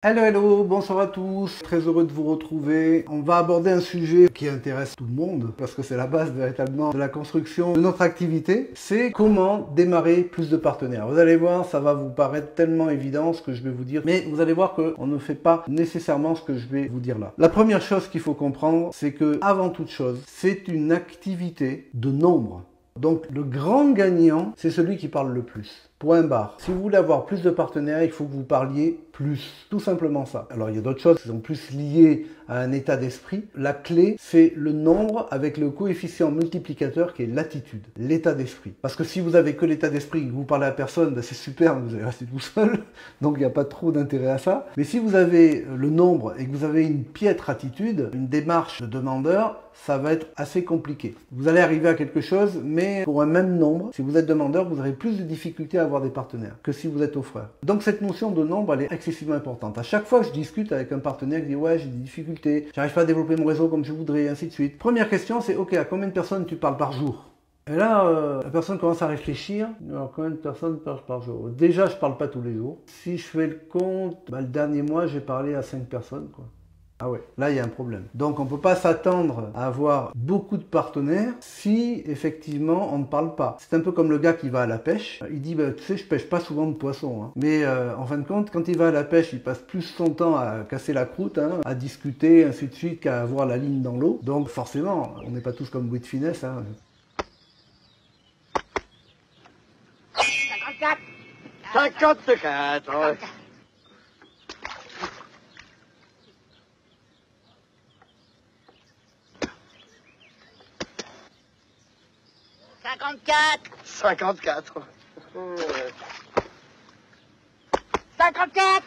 Hello, hello, bonsoir à tous, très heureux de vous retrouver. On va aborder un sujet qui intéresse tout le monde, parce que c'est la base véritablement de la construction de notre activité, c'est comment démarrer plus de partenaires. Vous allez voir, ça va vous paraître tellement évident ce que je vais vous dire, mais vous allez voir qu'on ne fait pas nécessairement ce que je vais vous dire là. La première chose qu'il faut comprendre, c'est que, avant toute chose, c'est une activité de nombre. Donc le grand gagnant, c'est celui qui parle le plus. Point barre. Si vous voulez avoir plus de partenaires, il faut que vous parliez plus. Tout simplement ça. Alors il y a d'autres choses qui sont plus liées à un état d'esprit. La clé, c'est le nombre avec le coefficient multiplicateur qui est l'attitude, l'état d'esprit. Parce que si vous avez que l'état d'esprit et que vous parlez à personne, ben c'est super, vous allez rester tout seul. Donc il n'y a pas trop d'intérêt à ça. Mais si vous avez le nombre et que vous avez une piètre attitude, une démarche de demandeur, ça va être assez compliqué. Vous allez arriver à quelque chose, mais pour un même nombre, si vous êtes demandeur, vous aurez plus de difficultés à avoir des partenaires que si vous êtes offreur. Donc cette notion de nombre, elle est excessivement importante. À chaque fois que je discute avec un partenaire qui dit « Ouais, j'ai des difficultés, j'arrive pas à développer mon réseau comme je voudrais, et ainsi de suite ». Première question, c'est « Ok, à combien de personnes tu parles par jour ?» Et là, la personne commence à réfléchir. Alors, combien de personnes parlent par jour? Déjà, je parle pas tous les jours. Si je fais le compte, le dernier mois, j'ai parlé à 5 personnes, quoi. Ah ouais, là il y a un problème. Donc on ne peut pas s'attendre à avoir beaucoup de partenaires si effectivement on ne parle pas. C'est un peu comme le gars qui va à la pêche. Il dit bah, tu sais je pêche pas souvent de poissons. Hein. Mais en fin de compte quand il va à la pêche il passe plus son temps à casser la croûte, hein, à discuter ainsi de suite qu'à avoir la ligne dans l'eau. Donc forcément on n'est pas tous comme Louis de Finesse. Hein. 54 54 54 54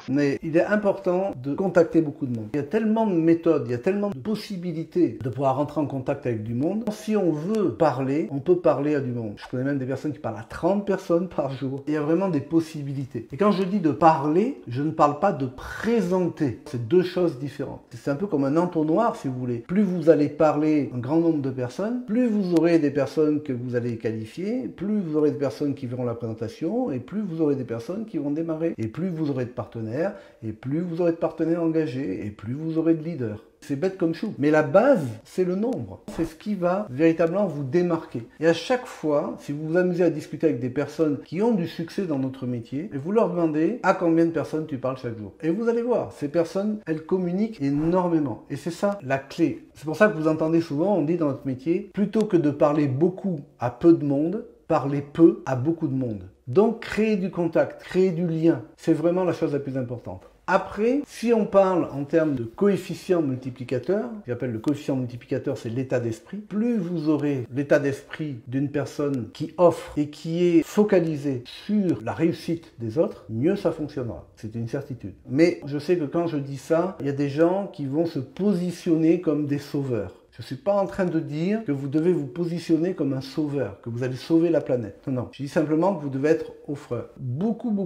Mais il est important de contacter beaucoup de monde. Il y a tellement de méthodes, il y a tellement de possibilités de pouvoir rentrer en contact avec du monde. Si on veut parler, on peut parler à du monde. Je connais même des personnes qui parlent à 30 personnes par jour. Il y a vraiment des possibilités. Et quand je dis de parler, je ne parle pas de présenter. C'est deux choses différentes. C'est un peu comme un entonnoir, si vous voulez. Plus vous allez parler à un grand nombre de personnes, plus vous aurez des personnes que vous allez qualifier, plus vous aurez des personnes qui verront la présentation, et plus vous aurez des personnes qui vont démarrer. Et plus vous aurez de partenaires, et plus vous aurez de partenaires engagés, et plus vous aurez de leaders. C'est bête comme chou. Mais la base, c'est le nombre. C'est ce qui va véritablement vous démarquer. Et à chaque fois, si vous vous amusez à discuter avec des personnes qui ont du succès dans notre métier, et vous leur demandez à combien de personnes tu parles chaque jour. Et vous allez voir, ces personnes, elles communiquent énormément. Et c'est ça la clé. C'est pour ça que vous entendez souvent, on dit dans notre métier, plutôt que de parler beaucoup à peu de monde, parler peu à beaucoup de monde. Donc, créer du contact, créer du lien, c'est vraiment la chose la plus importante. Après, si on parle en termes de coefficient multiplicateur, j'appelle le coefficient multiplicateur, c'est l'état d'esprit. Plus vous aurez l'état d'esprit d'une personne qui offre et qui est focalisée sur la réussite des autres, mieux ça fonctionnera. C'est une certitude. Mais je sais que quand je dis ça, il y a des gens qui vont se positionner comme des sauveurs. Je ne suis pas en train de dire que vous devez vous positionner comme un sauveur, que vous allez sauver la planète. Non, non. Je dis simplement que vous devez être offreur. Beaucoup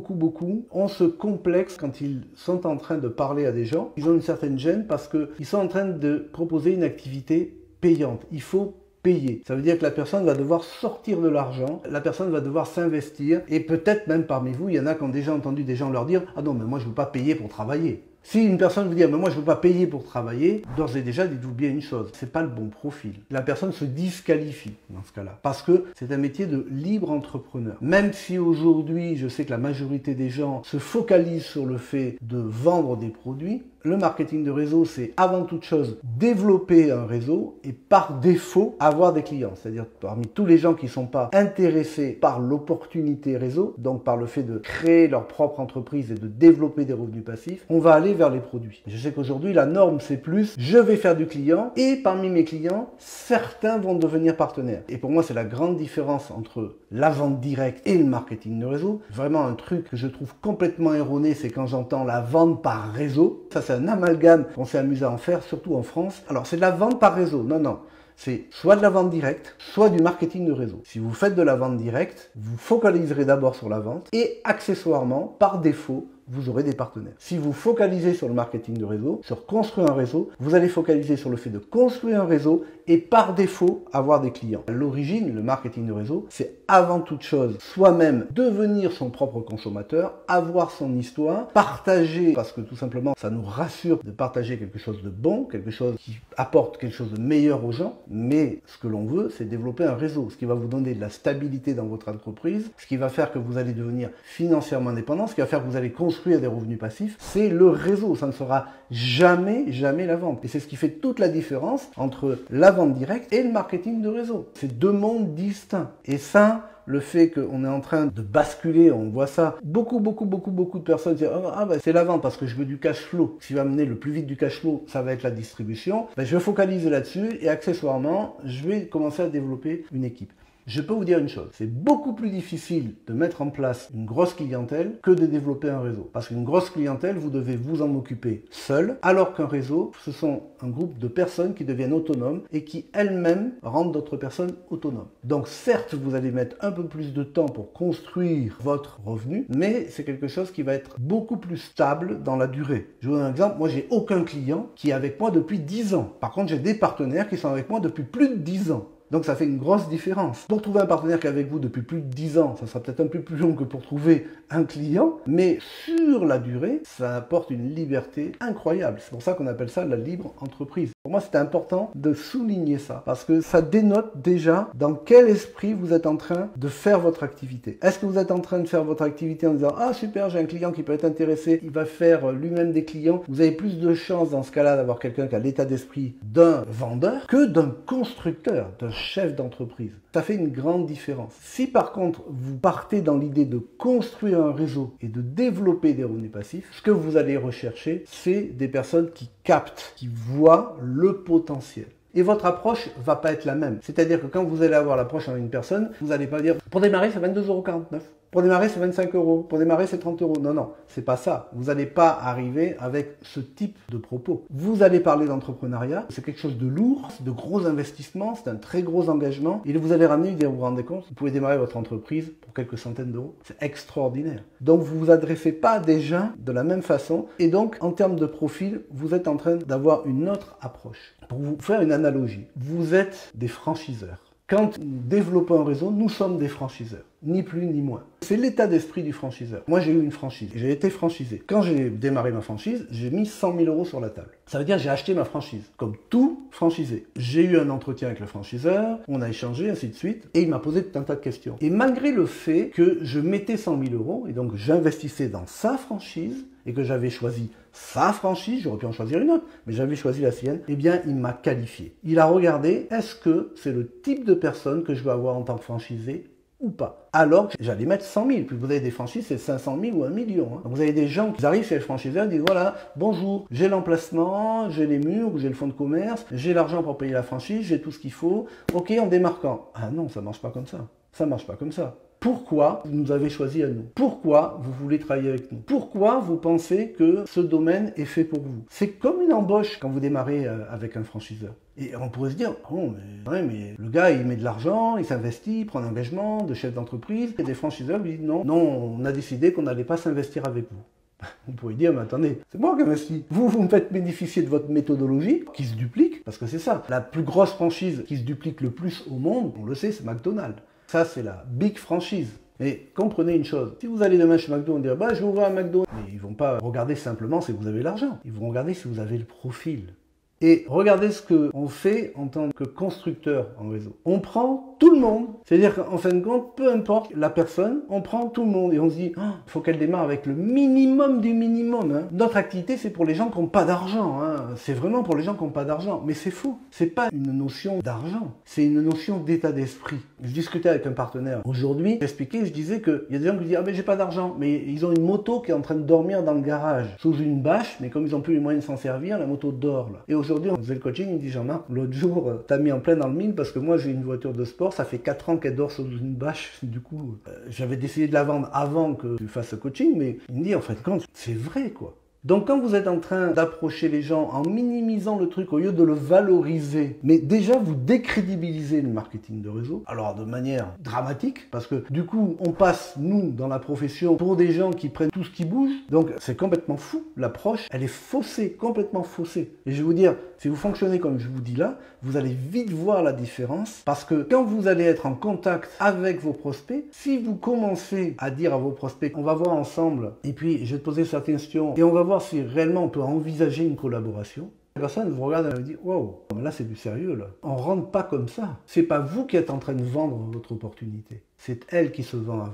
ont ce complexe quand ils sont en train de parler à des gens. Ils ont une certaine gêne parce qu'ils sont en train de proposer une activité payante. Il faut payer. Ça veut dire que la personne va devoir sortir de l'argent, la personne va devoir s'investir et peut-être même parmi vous, il y en a qui ont déjà entendu des gens leur dire « Ah non, mais moi je ne veux pas payer pour travailler ». Si une personne vous dit « Mais moi je ne veux pas payer pour travailler », d'ores et déjà, dites-vous bien une chose, c'est pas le bon profil. La personne se disqualifie dans ce cas-là, parce que c'est un métier de libre entrepreneur. Même si aujourd'hui, je sais que la majorité des gens se focalisent sur le fait de vendre des produits, le marketing de réseau, c'est avant toute chose développer un réseau et par défaut avoir des clients. C'est-à-dire parmi tous les gens qui ne sont pas intéressés par l'opportunité réseau, donc par le fait de créer leur propre entreprise et de développer des revenus passifs, on va aller vers les produits. Je sais qu'aujourd'hui, la norme, c'est plus je vais faire du client et parmi mes clients, certains vont devenir partenaires. Et pour moi, c'est la grande différence entre la vente directe et le marketing de réseau. Vraiment un truc que je trouve complètement erroné, c'est quand j'entends la vente par réseau. Ça, c'est un amalgame qu'on s'est amusé à en faire, surtout en France. Alors, c'est de la vente par réseau. Non, non. C'est soit de la vente directe, soit du marketing de réseau. Si vous faites de la vente directe, vous focaliserez d'abord sur la vente et accessoirement, par défaut, vous aurez des partenaires. Si vous focalisez sur le marketing de réseau, sur construire un réseau, vous allez focaliser sur le fait de construire un réseau et par défaut avoir des clients. À l'origine, le marketing de réseau, c'est avant toute chose soi-même devenir son propre consommateur, avoir son histoire, partager, parce que tout simplement ça nous rassure de partager quelque chose de bon, quelque chose qui apporte quelque chose de meilleur aux gens, mais ce que l'on veut, c'est développer un réseau, ce qui va vous donner de la stabilité dans votre entreprise, ce qui va faire que vous allez devenir financièrement indépendant, ce qui va faire que vous allez construire des revenus passifs, c'est le réseau, ça ne sera jamais la vente. Et c'est ce qui fait toute la différence entre la vente directe et le marketing de réseau. C'est deux mondes distincts. Et ça, le fait qu'on est en train de basculer, on voit ça, beaucoup de personnes disent ah ben c'est la vente parce que je veux du cash flow. Ce qui va mener le plus vite du cash flow, ça va être la distribution. Ben, je vais focaliser là-dessus et accessoirement, je vais commencer à développer une équipe. Je peux vous dire une chose, c'est beaucoup plus difficile de mettre en place une grosse clientèle que de développer un réseau. Parce qu'une grosse clientèle, vous devez vous en occuper seul, alors qu'un réseau, ce sont un groupe de personnes qui deviennent autonomes et qui elles-mêmes rendent d'autres personnes autonomes. Donc certes, vous allez mettre un peu plus de temps pour construire votre revenu, mais c'est quelque chose qui va être beaucoup plus stable dans la durée. Je vous donne un exemple, moi j'ai aucun client qui est avec moi depuis 10 ans. Par contre, j'ai des partenaires qui sont avec moi depuis plus de 10 ans. Donc ça fait une grosse différence. Pour trouver un partenaire qui est avec vous depuis plus de 10 ans, ça sera peut-être un peu plus long que pour trouver un client, mais sur la durée, ça apporte une liberté incroyable. C'est pour ça qu'on appelle ça la libre entreprise. Pour moi, c'est important de souligner ça, parce que ça dénote déjà dans quel esprit vous êtes en train de faire votre activité. Est-ce que vous êtes en train de faire votre activité en disant « Ah super, j'ai un client qui peut être intéressé, il va faire lui-même des clients ». Vous avez plus de chances dans ce cas-là d'avoir quelqu'un qui a l'état d'esprit d'un vendeur que d'un constructeur, d'un chef d'entreprise. Ça fait une grande différence. Si par contre, vous partez dans l'idée de construire un réseau et de développer des revenus passifs, ce que vous allez rechercher, c'est des personnes qui captent, qui voient le potentiel. Et votre approche va pas être la même. C'est-à-dire que quand vous allez avoir l'approche avec une personne, vous n'allez pas dire « Pour démarrer, c'est 22,49 €. Pour démarrer, c'est 25 €. Pour démarrer, c'est 30 €. » Non, c'est pas ça. Vous n'allez pas arriver avec ce type de propos. Vous allez parler d'entrepreneuriat. C'est quelque chose de lourd, c'est de gros investissements, c'est un très gros engagement. Et vous allez ramener, vous vous rendez compte, vous pouvez démarrer votre entreprise pour quelques centaines d'euros. C'est extraordinaire. Donc, vous vous adressez pas à des gens de la même façon. Et donc, en termes de profil, vous êtes en train d'avoir une autre approche. Pour vous faire une analogie, vous êtes des franchiseurs. Quand nous développons un réseau, nous sommes des franchiseurs, ni plus ni moins. C'est l'état d'esprit du franchiseur. Moi, j'ai eu une franchise, j'ai été franchisé. Quand j'ai démarré ma franchise, j'ai mis 100 000 € sur la table. Ça veut dire que j'ai acheté ma franchise, comme tout franchisé. J'ai eu un entretien avec le franchiseur, on a échangé, ainsi de suite, et il m'a posé tout un tas de questions. Et malgré le fait que je mettais 100 000 €, et donc j'investissais dans sa franchise, et que j'avais choisi sa franchise, j'aurais pu en choisir une autre, mais j'avais choisi la sienne, eh bien, il m'a qualifié. Il a regardé, est-ce que c'est le type de personne que je veux avoir en tant que franchisé ou pas. Alors que j'allais mettre 100 000, puis vous avez des franchises, c'est 500 000 ou 1 million. Hein. Donc vous avez des gens qui arrivent chez le franchiseur et disent, voilà, bonjour, j'ai l'emplacement, j'ai les murs, j'ai le fonds de commerce, j'ai l'argent pour payer la franchise, j'ai tout ce qu'il faut, ok, en démarquant. Ah non, ça marche pas comme ça. Ça marche pas comme ça. Pourquoi vous nous avez choisi à nous? Pourquoi vous voulez travailler avec nous? Pourquoi vous pensez que ce domaine est fait pour vous? C'est comme une embauche quand vous démarrez avec un franchiseur. Et on pourrait se dire, oh, mais le gars, il met de l'argent, il s'investit, il prend un engagement de chef d'entreprise. Et des franchiseurs lui disent, non, on a décidé qu'on n'allait pas s'investir avec vous. Vous pouvez dire, mais attendez, c'est moi qui investis. Vous me faites bénéficier de votre méthodologie qui se duplique, parce que c'est ça. La plus grosse franchise qui se duplique le plus au monde, on le sait, c'est McDonald's. Ça, c'est la big franchise. Mais comprenez une chose, si vous allez demain chez McDo, on dit, bah, je vais ouvrir un McDo. Mais ils vont pas regarder simplement si vous avez l'argent. Ils vont regarder si vous avez le profil. Et regardez ce qu'on fait en tant que constructeur en réseau. On prend tout le monde. C'est-à-dire qu'en fin de compte, peu importe la personne, on prend tout le monde. Et on se dit, il faut qu'elle démarre avec le minimum du minimum. Hein. Notre activité, c'est pour les gens qui n'ont pas d'argent. Hein. C'est vraiment pour les gens qui n'ont pas d'argent. Mais c'est faux. C'est pas une notion d'argent. C'est une notion d'état d'esprit. Je discutais avec un partenaire aujourd'hui. J'expliquais, je disais qu'il y a des gens qui disent, ah ben j'ai pas d'argent. Mais ils ont une moto qui est en train de dormir dans le garage. Sous une bâche, mais comme ils n'ont plus les moyens de s'en servir, la moto dort là. Et aujourd'hui, on faisait le coaching, il me dit, Jean-Marc, l'autre jour, t'as mis en plein dans le mille parce que moi j'ai une voiture de sport, ça fait 4 ans qu'elle dort sous une bâche. Du coup, j'avais décidé de la vendre avant que tu fasses ce coaching, mais il me dit, en fin de compte, c'est vrai quoi. Donc quand vous êtes en train d'approcher les gens en minimisant le truc au lieu de le valoriser, mais déjà vous décrédibilisez le marketing de réseau, alors de manière dramatique, parce que du coup on passe, nous, dans la profession, pour des gens qui prennent tout ce qui bouge, donc c'est complètement fou, l'approche, elle est faussée, complètement faussée. Et je vais vous dire, si vous fonctionnez comme je vous dis là, vous allez vite voir la différence, parce que quand vous allez être en contact avec vos prospects, si vous commencez à dire à vos prospects, on va voir ensemble, et puis je vais te poser certaines questions, et on va voir si réellement on peut envisager une collaboration. La personne vous regarde et vous dit « Wow, là c'est du sérieux là. On ne rentre pas comme ça. C'est pas vous qui êtes en train de vendre votre opportunité. C'est elle qui se vend à vous. »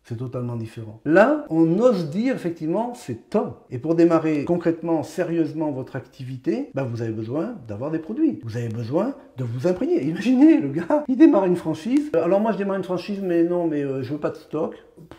C'est totalement différent. Là, on ose dire effectivement, c'est temps. Et pour démarrer concrètement, sérieusement votre activité, vous avez besoin d'avoir des produits. Vous avez besoin de vous imprégner. Imaginez, le gars, il démarre une franchise. Alors moi, je démarre une franchise, mais non, je veux pas de stock.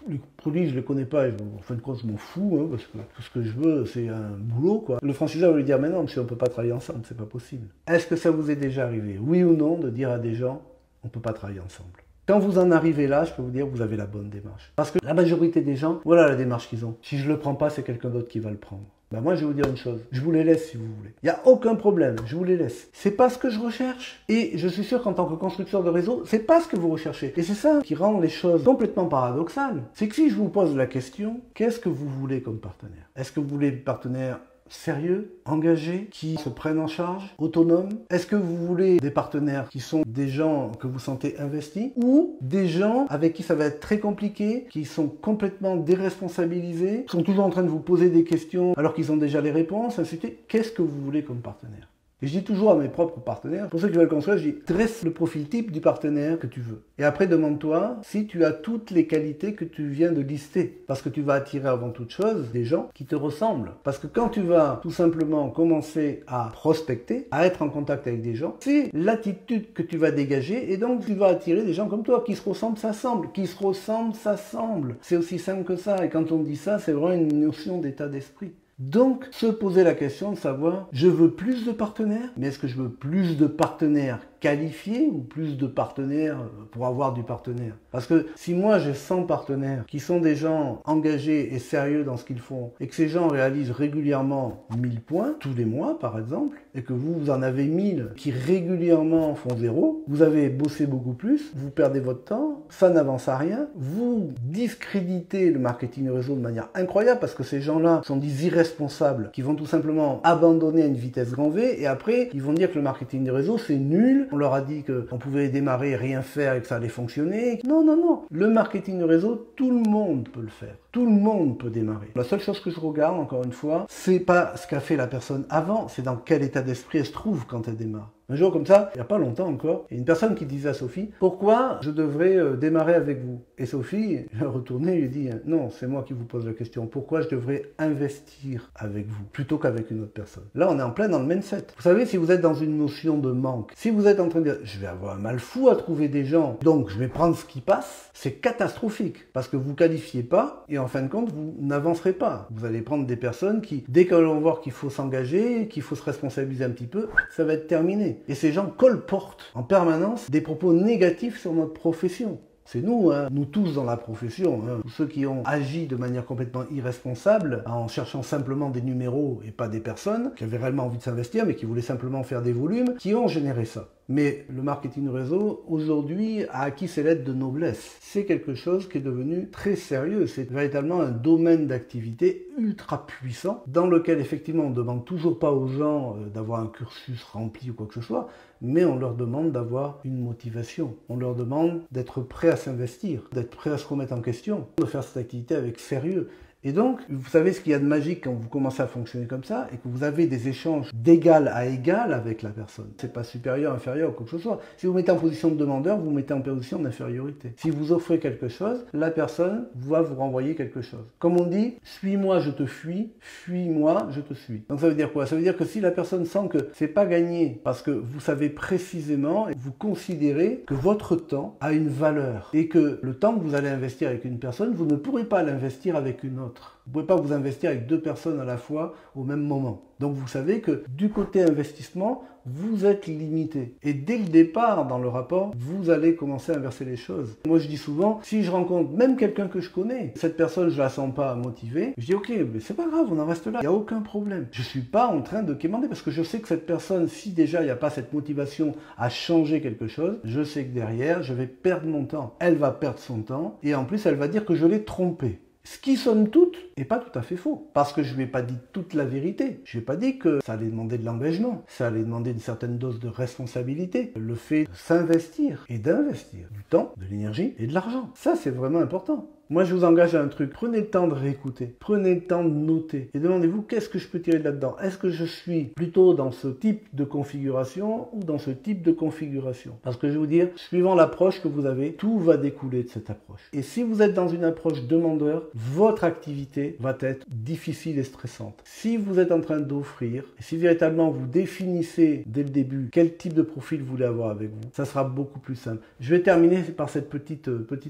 Les produits, je les connais pas. En fin de compte, je m'en fous, hein, parce que tout ce que je veux, c'est un boulot, quoi. Le franchiseur va lui dire, mais non, monsieur, on peut pas travailler ensemble, c'est pas possible. Est-ce que ça vous est déjà arrivé, oui ou non, de dire à des gens, on peut pas travailler ensemble? Quand vous en arrivez là, je peux vous dire, vous avez la bonne démarche. Parce que la majorité des gens, voilà la démarche qu'ils ont. Si je ne le prends pas, c'est quelqu'un d'autre qui va le prendre. Moi, je vais vous dire une chose. Je vous les laisse si vous voulez. Il n'y a aucun problème. Je vous les laisse. C'est pas ce que je recherche. Et je suis sûr qu'en tant que constructeur de réseau, c'est pas ce que vous recherchez. Et c'est ça qui rend les choses complètement paradoxales. C'est que si je vous pose la question, qu'est-ce que vous voulez comme partenaire? Est-ce que vous voulez des partenaires sérieux, engagés, qui se prennent en charge, autonomes? Est-ce que vous voulez des partenaires qui sont des gens que vous sentez investis, ou des gens avec qui ça va être très compliqué, qui sont complètement déresponsabilisés, qui sont toujours en train de vous poser des questions alors qu'ils ont déjà les réponses, ainsi de suite? Qu'est-ce que vous voulez comme partenaire? Et je dis toujours à mes propres partenaires, pour ceux qui veulent construire, je dis, dresse le profil type du partenaire que tu veux. Et après, demande-toi si tu as toutes les qualités que tu viens de lister. Parce que tu vas attirer avant toute chose des gens qui te ressemblent. Parce que quand tu vas tout simplement commencer à prospecter, à être en contact avec des gens, c'est l'attitude que tu vas dégager, et donc tu vas attirer des gens comme toi, qui se ressemblent, s'assemblent. Qui se ressemblent, s'assemblent. C'est aussi simple que ça. Et quand on dit ça, c'est vraiment une notion d'état d'esprit. Donc, se poser la question de savoir, je veux plus de partenaires, mais est-ce que je veux plus de partenaires qualifiés ou plus de partenaires pour avoir du partenaire? Parce que si moi j'ai 100 partenaires qui sont des gens engagés et sérieux dans ce qu'ils font, et que ces gens réalisent régulièrement 1000 points, tous les mois par exemple, et que vous en avez 1000 qui régulièrement font 0, vous avez bossé beaucoup plus, vous perdez votre temps, ça n'avance à rien, vous discréditez le marketing réseau de manière incroyable, parce que ces gens-là sont des irresponsables qui vont tout simplement abandonner à une vitesse grand V, et après ils vont dire que le marketing de réseau c'est nul, on leur a dit qu'on pouvait démarrer et rien faire et que ça allait fonctionner. Non, non, non. Le marketing de réseau, tout le monde peut le faire. Tout le monde peut démarrer. La seule chose que je regarde, encore une fois, c'est pas ce qu'a fait la personne avant, c'est dans quel état d'esprit elle se trouve quand elle démarre. Un jour comme ça, il n'y a pas longtemps encore, il y a une personne qui disait à Sophie, pourquoi je devrais démarrer avec vous? Et Sophie, elle a retourné et lui dit, non, c'est moi qui vous pose la question, pourquoi je devrais investir avec vous plutôt qu'avec une autre personne? Là, on est en plein dans le mindset. Vous savez, si vous êtes dans une notion de manque, si vous êtes en train de dire, je vais avoir un mal fou à trouver des gens, donc je vais prendre ce qui passe, c'est catastrophique, parce que vous ne qualifiez pas, et en fin de compte, vous n'avancerez pas. Vous allez prendre des personnes qui, dès qu'elles vont voir qu'il faut s'engager, qu'il faut se responsabiliser un petit peu, ça va être terminé. Et ces gens colportent en permanence des propos négatifs sur notre profession. C'est nous, hein, nous tous dans la profession, hein, tous ceux qui ont agi de manière complètement irresponsable, en cherchant simplement des numéros et pas des personnes, qui avaient réellement envie de s'investir, mais qui voulaient simplement faire des volumes, qui ont généré ça. Mais le marketing réseau, aujourd'hui, a acquis ses lettres de noblesse. C'est quelque chose qui est devenu très sérieux. C'est véritablement un domaine d'activité ultra puissant, dans lequel, effectivement, on ne demande toujours pas aux gens d'avoir un cursus rempli ou quoi que ce soit, mais on leur demande d'avoir une motivation. On leur demande d'être prêt à s'investir, d'être prêt à se remettre en question, de faire cette activité avec sérieux. Et donc, vous savez ce qu'il y a de magique quand vous commencez à fonctionner comme ça et que vous avez des échanges d'égal à égal avec la personne. C'est pas supérieur, inférieur ou quoi que ce soit. Si vous mettez en position de demandeur, vous mettez en position d'infériorité. Si vous offrez quelque chose, la personne va vous renvoyer quelque chose. Comme on dit, suis-moi, je te fuis, fuis-moi, je te suis. Donc ça veut dire quoi? Ça veut dire que si la personne sent que c'est pas gagné parce que vous savez précisément et vous considérez que votre temps a une valeur et que le temps que vous allez investir avec une personne, vous ne pourrez pas l'investir avec une autre. autre. Vous ne pouvez pas vous investir avec 2 personnes à la fois au même moment. Donc vous savez que du côté investissement, vous êtes limité. Et dès le départ dans le rapport, vous allez commencer à inverser les choses. Moi je dis souvent, si je rencontre même quelqu'un que je connais, cette personne je la sens pas motivée, je dis ok, mais c'est pas grave, on en reste là, il n'y a aucun problème. Je suis pas en train de quémander parce que je sais que cette personne, si déjà il n'y a pas cette motivation à changer quelque chose, je sais que derrière, je vais perdre mon temps. Elle va perdre son temps et en plus elle va dire que je l'ai trompée. Ce qui, somme toute, n'est pas tout à fait faux. Parce que je ne lui ai pas dit toute la vérité. Je ne lui ai pas dit que ça allait demander de l'engagement. Ça allait demander une certaine dose de responsabilité. Le fait de s'investir et d'investir du temps, de l'énergie et de l'argent. Ça, c'est vraiment important. Moi, je vous engage à un truc. Prenez le temps de réécouter. Prenez le temps de noter. Et demandez-vous, qu'est-ce que je peux tirer de là-dedans? Est-ce que je suis plutôt dans ce type de configuration ou dans ce type de configuration? Parce que je vais vous dire, suivant l'approche que vous avez, tout va découler de cette approche. Et si vous êtes dans une approche demandeur, votre activité va être difficile et stressante. Si vous êtes en train d'offrir, et si véritablement vous définissez dès le début quel type de profil vous voulez avoir avec vous, ça sera beaucoup plus simple. Je vais terminer par cette petite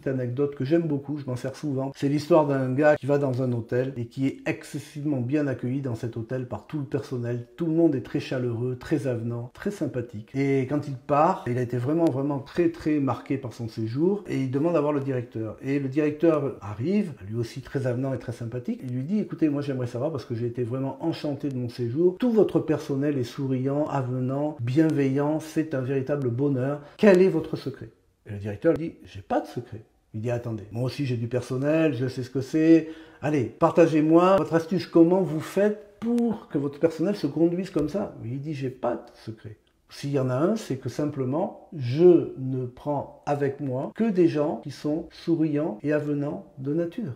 anecdote que j'aime beaucoup, je m'en sers souvent. C'est l'histoire d'un gars qui va dans un hôtel et qui est excessivement bien accueilli dans cet hôtel par tout le personnel. Tout le monde est très chaleureux, très avenant, très sympathique. Et quand il part, il a été vraiment très marqué par son séjour et il demande à voir le directeur. Et le directeur arrive, lui aussi très avenant et très sympathique. Il lui dit, écoutez, moi j'aimerais savoir parce que j'ai été vraiment enchanté de mon séjour. Tout votre personnel est souriant, avenant, bienveillant, c'est un véritable bonheur. Quel est votre secret? Et le directeur lui dit, j'ai pas de secret. Il dit, attendez, moi aussi j'ai du personnel, je sais ce que c'est. Allez, partagez-moi votre astuce, comment vous faites pour que votre personnel se conduise comme ça? Il dit, j'ai pas de secret. S'il y en a un, c'est que simplement, je ne prends avec moi que des gens qui sont souriants et avenants de nature.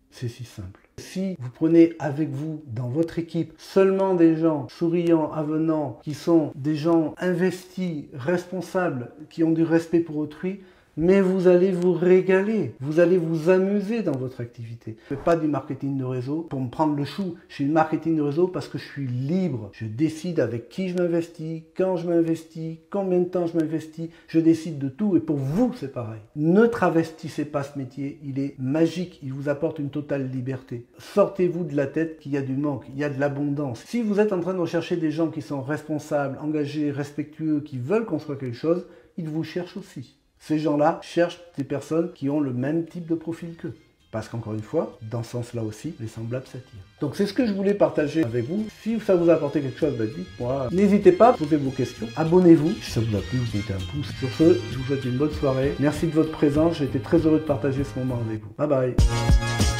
C'est si simple. Si vous prenez avec vous, dans votre équipe, seulement des gens souriants, avenants, qui sont des gens investis, responsables, qui ont du respect pour autrui, mais vous allez vous régaler, vous allez vous amuser dans votre activité. Je ne fais pas du marketing de réseau pour me prendre le chou. Je fais du marketing de réseau parce que je suis libre. Je décide avec qui je m'investis, quand je m'investis, combien de temps je m'investis. Je décide de tout et pour vous, c'est pareil. Ne travestissez pas ce métier. Il est magique. Il vous apporte une totale liberté. Sortez-vous de la tête qu'il y a du manque, il y a de l'abondance. Si vous êtes en train de rechercher des gens qui sont responsables, engagés, respectueux, qui veulent construire quelque chose, ils vous cherchent aussi. Ces gens-là cherchent des personnes qui ont le même type de profil qu'eux. Parce qu'encore une fois, dans ce sens-là aussi, les semblables s'attirent. Donc c'est ce que je voulais partager avec vous. Si ça vous a apporté quelque chose, dites-moi. N'hésitez pas à poser vos questions. Abonnez-vous. Si ça vous a plu, vous mettez un pouce. Sur ce, je vous souhaite une bonne soirée. Merci de votre présence. J'ai été très heureux de partager ce moment avec vous. Bye bye.